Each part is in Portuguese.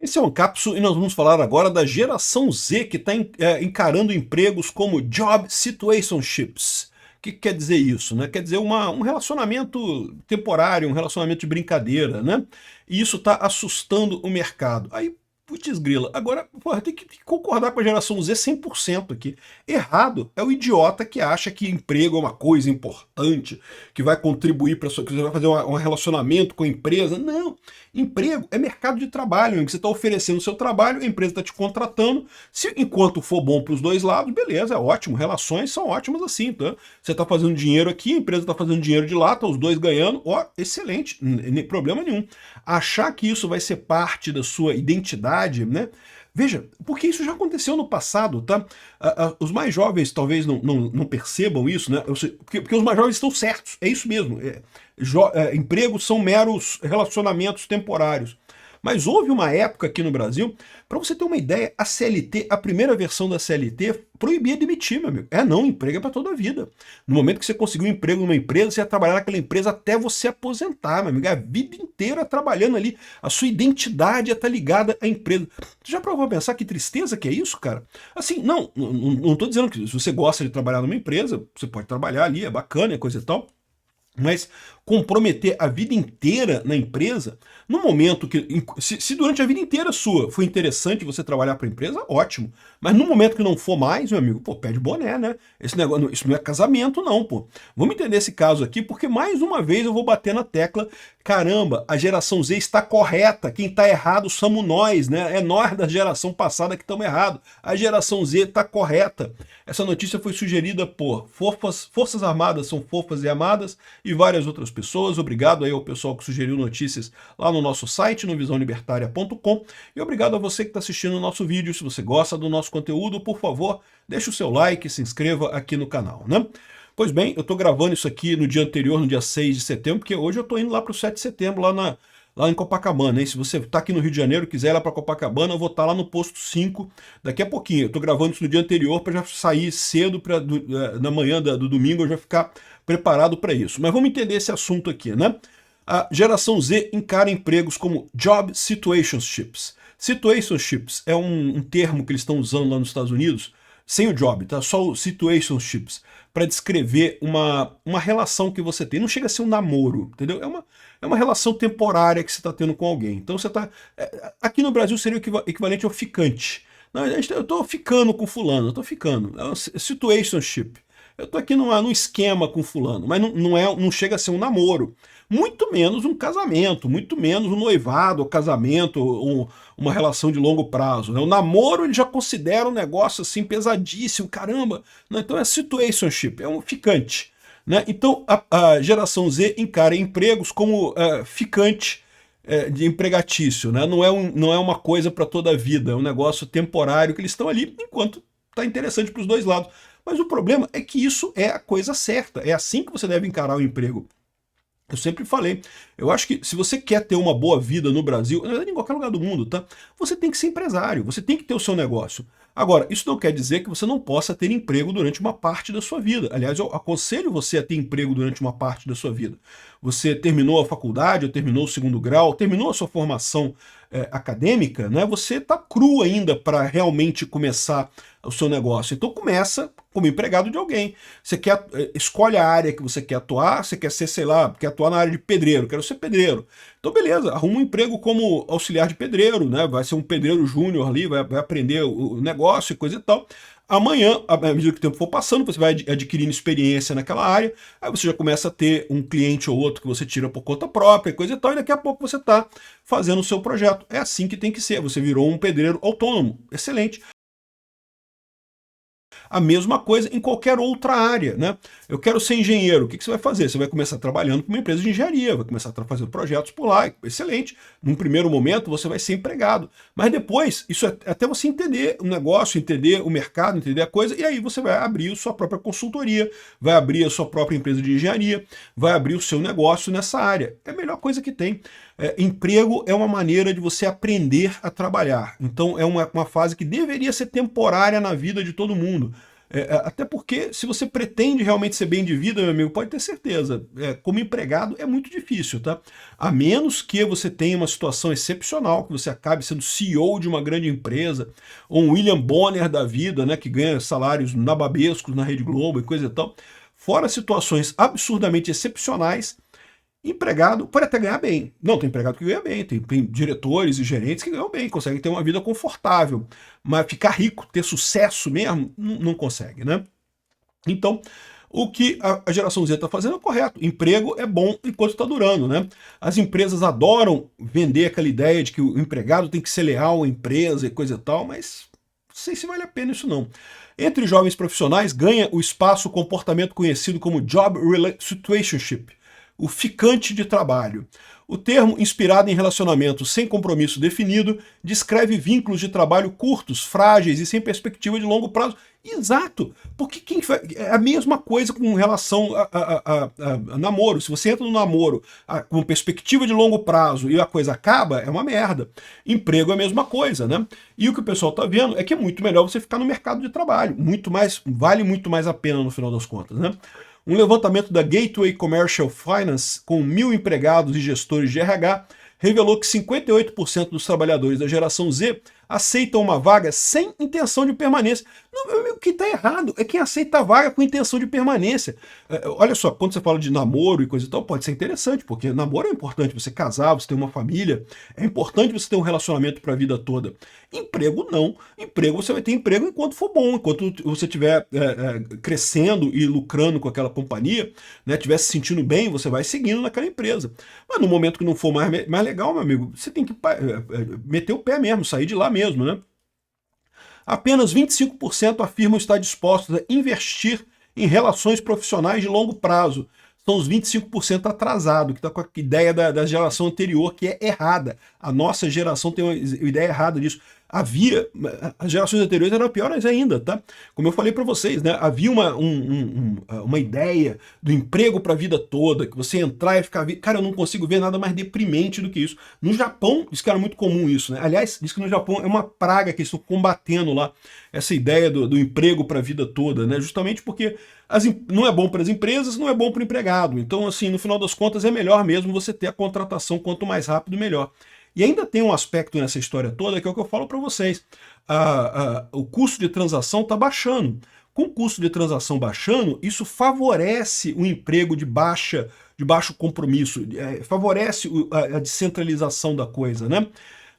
Esse é um Cápsula e nós vamos falar agora da geração Z que está encarando empregos como Job Situationships. O que quer dizer isso? Né? Quer dizer um relacionamento temporário, um relacionamento de brincadeira, né? E isso está assustando o mercado. Aí, putz grila, agora porra, tem que concordar com a geração Z 100% aqui. Errado é o idiota que acha que emprego é uma coisa importante, que vai contribuir para que você vai fazer um relacionamento com a empresa. Não, emprego é mercado de trabalho, em que você está oferecendo o seu trabalho, a empresa está te contratando, se enquanto for bom para os dois lados, beleza, é ótimo, relações são ótimas assim, tá? Você está fazendo dinheiro aqui, a empresa está fazendo dinheiro de lá, tá os dois ganhando, ó, excelente, problema nenhum. Achar que isso vai ser parte da sua identidade, né? Veja, porque isso já aconteceu no passado, tá? Os mais jovens talvez não percebam isso, né? Porque os mais jovens estão certos, é isso mesmo. Empregos são meros relacionamentos temporários. Mas houve uma época aqui no Brasil, para você ter uma ideia, a CLT, a primeira versão da CLT, proibia demitir, meu amigo. Não, emprego é para toda a vida. No momento que você conseguiu um emprego numa empresa, você ia trabalhar naquela empresa até você aposentar, meu amigo. A vida inteira trabalhando ali. A sua identidade ia estar ligada à empresa. Você já provou a pensar que tristeza que é isso, cara? Assim, não estou dizendo que se você gosta de trabalhar numa empresa, você pode trabalhar ali, é bacana, é coisa e tal. Mas comprometer a vida inteira na empresa, no momento que. Se durante a vida inteira sua foi interessante você trabalhar para a empresa, ótimo. Mas no momento que não for mais, meu amigo, pô, pede boné, né? Esse negócio, isso não é casamento, não, pô. Vamos entender esse caso aqui, porque mais uma vez eu vou bater na tecla. Caramba, a geração Z está correta. Quem está errado somos nós, né? É nós da geração passada que estamos errados. A geração Z está correta. Essa notícia foi sugerida por Forças Armadas são fofas e amadas e várias outras pessoas. Obrigado aí ao pessoal que sugeriu notícias lá no nosso site, no visãolibertaria.com. E obrigado a você que está assistindo o nosso vídeo. Se você gosta do nosso conteúdo, por favor, deixe o seu like e se inscreva aqui no canal, né? Pois bem, eu estou gravando isso aqui no dia anterior, no dia 6 de setembro, porque hoje eu estou indo lá para o 7 de setembro, lá em Copacabana, hein? Se você está aqui no Rio de Janeiro e quiser ir lá para Copacabana, eu vou estar lá no posto 5 daqui a pouquinho. Eu estou gravando isso no dia anterior para já sair cedo, na manhã do domingo eu já ficar preparado para isso. Mas vamos entender esse assunto aqui, né? A geração Z encara empregos como Job Situationships. Situationships é um termo que eles estão usando lá nos Estados Unidos, sem o job, tá? Só o situationships, para descrever uma relação que você tem. Não chega a ser um namoro, entendeu? É uma relação temporária que você está tendo com alguém. Então você está. Aqui no Brasil seria o equivalente ao ficante. Não, eu estou ficando com fulano, eu estou ficando. É um situationship. Eu estou aqui num esquema com fulano, mas não chega a ser um namoro. Muito menos um casamento, muito menos um noivado, um casamento, uma relação de longo prazo. Né? O namoro ele já considera um negócio assim pesadíssimo, caramba. Né? Então é situationship, é um ficante. Né? Então a geração Z encara empregos como ficante de empregatício. Né? Não é uma coisa para toda a vida, é um negócio temporário que eles estão ali enquanto está interessante para os dois lados. Mas o problema é que isso é a coisa certa, é assim que você deve encarar o emprego. Eu sempre falei, eu acho que se você quer ter uma boa vida no Brasil, na verdade em qualquer lugar do mundo, tá? Você tem que ser empresário, você tem que ter o seu negócio. Agora, isso não quer dizer que você não possa ter emprego durante uma parte da sua vida. Aliás, eu aconselho você a ter emprego durante uma parte da sua vida. Você terminou a faculdade, ou terminou o segundo grau, terminou a sua formação acadêmica, né? Você está cru ainda para realmente começar o seu negócio. Então começa como empregado de alguém. Você escolhe a área que você quer atuar, você quer ser, sei lá, quer atuar na área de pedreiro, quero ser pedreiro. Então beleza, arruma um emprego como auxiliar de pedreiro, né? Vai ser um pedreiro júnior ali, vai aprender o negócio e coisa e tal. Amanhã, à medida que o tempo for passando, você vai adquirindo experiência naquela área, aí você já começa a ter um cliente ou outro que você tira por conta própria e coisa e tal, e daqui a pouco você está fazendo o seu projeto. É assim que tem que ser, você virou um pedreiro autônomo, excelente. A mesma coisa em qualquer outra área, né? Eu quero ser engenheiro, o que você vai fazer? Você vai começar trabalhando com uma empresa de engenharia, vai começar a fazer projetos por lá, excelente. Num primeiro momento você vai ser empregado, mas depois, isso é até você entender o negócio, entender o mercado, entender a coisa, e aí você vai abrir a sua própria consultoria, vai abrir a sua própria empresa de engenharia, vai abrir o seu negócio nessa área. É a melhor coisa que tem. Emprego é uma maneira de você aprender a trabalhar. Então é uma fase que deveria ser temporária na vida de todo mundo. Até porque, se você pretende realmente ser bem de vida, meu amigo, pode ter certeza, como empregado é muito difícil, tá? A menos que você tenha uma situação excepcional, que você acabe sendo CEO de uma grande empresa, ou um William Bonner da vida, né, que ganha salários nababescos na Rede Globo e coisa e tal. Fora situações absurdamente excepcionais, empregado pode até ganhar bem. Não, tem empregado que ganha bem, tem diretores e gerentes que ganham bem, conseguem ter uma vida confortável. Mas ficar rico, ter sucesso mesmo, não consegue, né? Então, o que a geração Z está fazendo é correto. Emprego é bom enquanto está durando, né? As empresas adoram vender aquela ideia de que o empregado tem que ser leal à empresa e coisa e tal, mas não sei se vale a pena isso não. Entre jovens profissionais, ganha o espaço o comportamento conhecido como Job Situationship, o ficante de trabalho. O termo, inspirado em relacionamentos sem compromisso definido, descreve vínculos de trabalho curtos, frágeis e sem perspectiva de longo prazo. Exato, porque é a mesma coisa com relação a namoro. Se você entra no namoro com perspectiva de longo prazo e a coisa acaba, é uma merda. Emprego é a mesma coisa, né? E o que o pessoal está vendo é que é muito melhor você ficar no mercado de trabalho. Vale muito mais a pena no final das contas, né? Um levantamento da Gateway Commercial Finance, com 1.000 empregados e gestores de RH, revelou que 58% dos trabalhadores da geração Z aceitam uma vaga sem intenção de permanência. Não, o que está errado é quem aceita a vaga com intenção de permanência. Olha só, quando você fala de namoro e coisa e tal, pode ser interessante, porque namoro é importante, você casar, você ter uma família, é importante você ter um relacionamento para a vida toda. Emprego não. Emprego, você vai ter emprego enquanto for bom, enquanto você estiver crescendo e lucrando com aquela companhia, né, estiver se sentindo bem, você vai seguindo naquela empresa. Mas no momento que não for mais legal, meu amigo, você tem que meter o pé mesmo, sair de lá mesmo, né? Apenas 25% afirmam estar dispostos a investir em relações profissionais de longo prazo. São os 25% atrasado, que está com a ideia da geração anterior, que é errada. A nossa geração tem uma ideia errada disso. As gerações anteriores eram piores ainda, tá? Como eu falei para vocês, né? Havia uma ideia do emprego para a vida toda, que você entrar e ficar... Cara, eu não consigo ver nada mais deprimente do que isso. No Japão, diz que era muito comum isso, né? Aliás, diz que no Japão é uma praga que eles estão combatendo lá, essa ideia do emprego para a vida toda, né? Justamente porque não é bom para as empresas, não é bom para o empregado. Então, assim, no final das contas, é melhor mesmo você ter a contratação quanto mais rápido, melhor. E ainda tem um aspecto nessa história toda que é o que eu falo para vocês. O custo de transação está baixando. Com o custo de transação baixando, isso favorece o emprego de baixo compromisso, favorece a descentralização da coisa, né?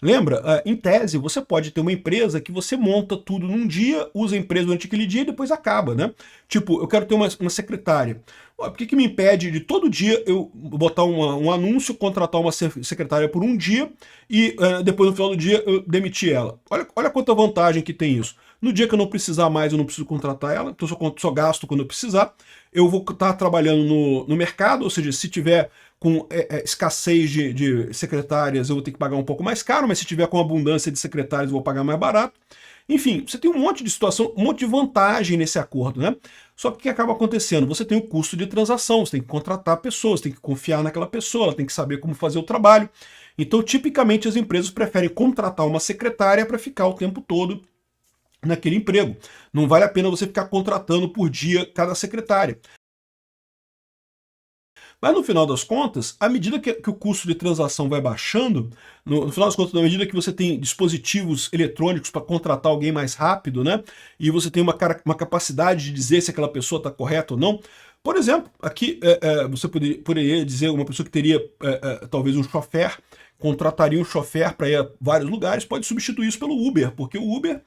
Lembra, em tese, você pode ter uma empresa que você monta tudo num dia, usa a empresa durante aquele dia e depois acaba, né? Tipo, eu quero ter uma secretária. Por que me impede de todo dia eu botar um anúncio, contratar uma secretária por um dia e depois no final do dia eu demitir ela? Olha quanta vantagem que tem isso. No dia que eu não precisar mais, eu não preciso contratar ela, então eu só gasto quando eu precisar. Eu vou estar trabalhando no mercado, ou seja, se tiver com escassez de secretárias, eu vou ter que pagar um pouco mais caro, mas se tiver com abundância de secretários, eu vou pagar mais barato. Enfim, você tem um monte de situação, um monte de vantagem nesse acordo, né? Só que o que acaba acontecendo? Você tem o custo de transação, você tem que contratar pessoas, tem que confiar naquela pessoa, ela tem que saber como fazer o trabalho. Então, tipicamente, as empresas preferem contratar uma secretária para ficar o tempo todo naquele emprego. Não vale a pena você ficar contratando por dia cada secretária. Mas no final das contas, à medida que o custo de transação vai baixando, no final das contas, na medida que você tem dispositivos eletrônicos para contratar alguém mais rápido, né? E você tem uma capacidade de dizer se aquela pessoa está correta ou não. Por exemplo, aqui você poderia dizer uma pessoa que teria talvez um chofer, contrataria um chofer para ir a vários lugares, pode substituir isso pelo Uber, porque o Uber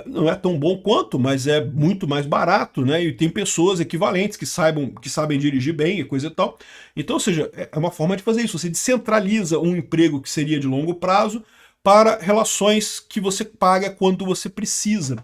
não é tão bom quanto, mas é muito mais barato, né? E tem pessoas equivalentes que sabem dirigir bem e coisa e tal. Então, ou seja, é uma forma de fazer isso. Você descentraliza um emprego que seria de longo prazo para relações que você paga quando você precisa.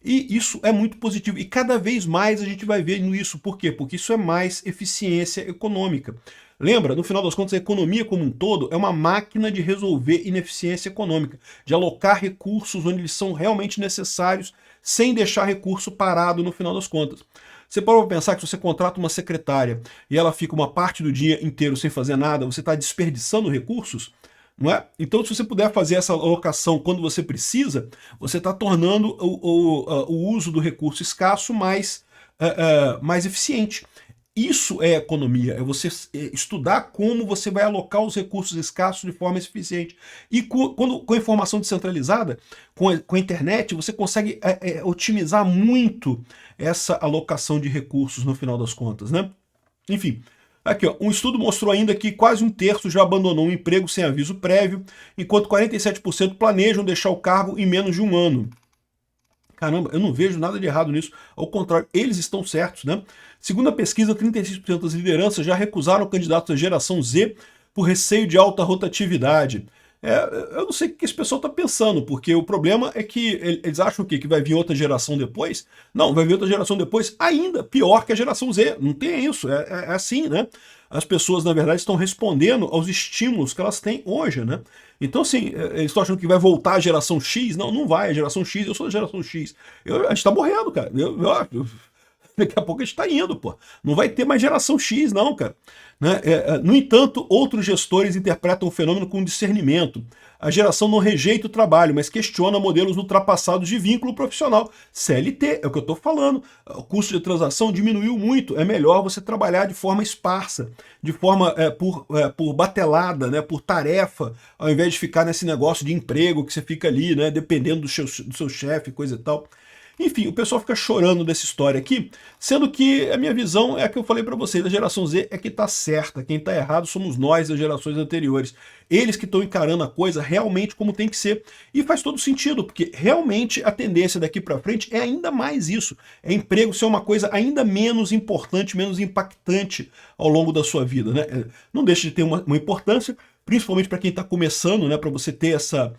E isso é muito positivo. E cada vez mais a gente vai ver isso. Por quê? Porque isso é mais eficiência econômica. Lembra, no final das contas, a economia como um todo é uma máquina de resolver ineficiência econômica, de alocar recursos onde eles são realmente necessários, sem deixar recurso parado no final das contas. Você pode pensar que se você contrata uma secretária e ela fica uma parte do dia inteiro sem fazer nada, você está desperdiçando recursos? não é? Então, se você puder fazer essa alocação quando você precisa, você está tornando o uso do recurso escasso mais eficiente. Isso é economia, é você estudar como você vai alocar os recursos escassos de forma eficiente. E com a informação descentralizada, com a internet, você consegue otimizar muito essa alocação de recursos no final das contas, né? Enfim, aqui ó, um estudo mostrou ainda que quase um terço já abandonou um emprego sem aviso prévio, enquanto 47% planejam deixar o cargo em menos de um ano. Caramba, eu não vejo nada de errado nisso. Ao contrário, eles estão certos, né? Segundo a pesquisa, 36% das lideranças já recusaram candidatos da geração Z por receio de alta rotatividade. Eu não sei o que esse pessoal está pensando, porque o problema é que eles acham que vai vir outra geração depois. Não, vai vir outra geração depois ainda pior que a geração Z. Não tem isso, é assim, né? As pessoas, na verdade, estão respondendo aos estímulos que elas têm hoje, né? Então, assim, eles estão achando que vai voltar a geração X? Não, não vai. A geração X, eu sou da geração X. A gente tá morrendo, cara. Daqui a pouco a gente tá indo, pô. Não vai ter mais geração X, não, cara. Né? No entanto, outros gestores interpretam o fenômeno com discernimento. A geração não rejeita o trabalho, mas questiona modelos ultrapassados de vínculo profissional. CLT, é o que eu estou falando. O custo de transação diminuiu muito. É melhor você trabalhar de forma esparsa, de forma por batelada, né, por tarefa, ao invés de ficar nesse negócio de emprego que você fica ali, né, dependendo do seu chefe, coisa e tal. Enfim, o pessoal fica chorando dessa história aqui, sendo que a minha visão é a que eu falei para vocês, a geração Z é que está certa, quem está errado somos nós das gerações anteriores. Eles que estão encarando a coisa realmente como tem que ser. E faz todo sentido, porque realmente a tendência daqui para frente é ainda mais isso. É emprego ser uma coisa ainda menos importante, menos impactante ao longo da sua vida, né? Não deixa de ter uma importância, principalmente para quem está começando, né, para você ter essa...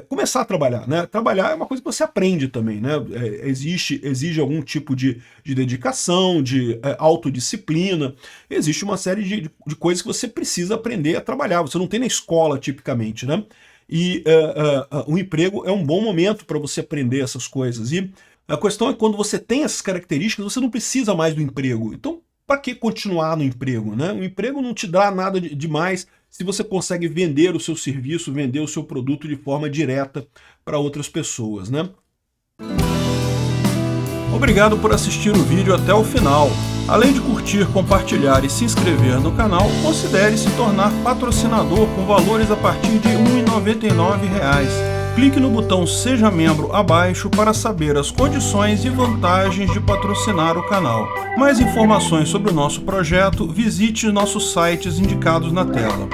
começar a trabalhar, né? Trabalhar é uma coisa que você aprende também, né? Exige algum tipo de dedicação, de autodisciplina, existe uma série de coisas que você precisa aprender a trabalhar, você não tem na escola tipicamente, né? E o emprego é um bom momento para você aprender essas coisas. E a questão é que quando você tem essas características, você não precisa mais do emprego. Então, para que continuar no emprego, né? O emprego não te dá nada demais se você consegue vender o seu serviço, vender o seu produto de forma direta para outras pessoas, né? Obrigado por assistir o vídeo até o final. Além de curtir, compartilhar e se inscrever no canal, considere se tornar patrocinador com valores a partir de R$ 1,99. Clique no botão Seja Membro abaixo para saber as condições e vantagens de patrocinar o canal. Mais informações sobre o nosso projeto, visite nossos sites indicados na tela.